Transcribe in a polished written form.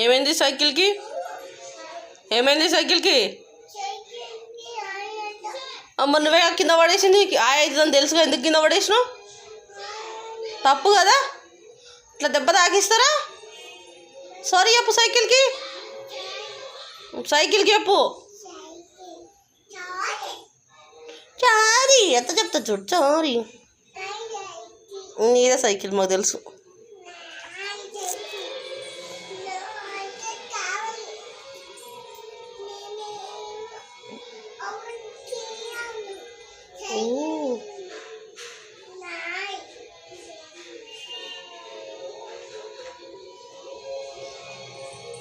ఏమైంది సైకిల్కి? ఏమైంది సైకిల్కి? అమ్మ నువ్వే కింద పడేసింది. అవుతుందని తెలుసుగా ఎందుకు కింద పడేసినావు? తప్పు కదా, ఇట్లా దెబ్బ తాకిస్తారా? సారీ చెప్పు సైకిల్కి, సైకిల్కి చెప్పు. సారీ ఎంత చెప్తా చూడు, సారీ. నీదే సైకిల్ మాకు తెలుసు.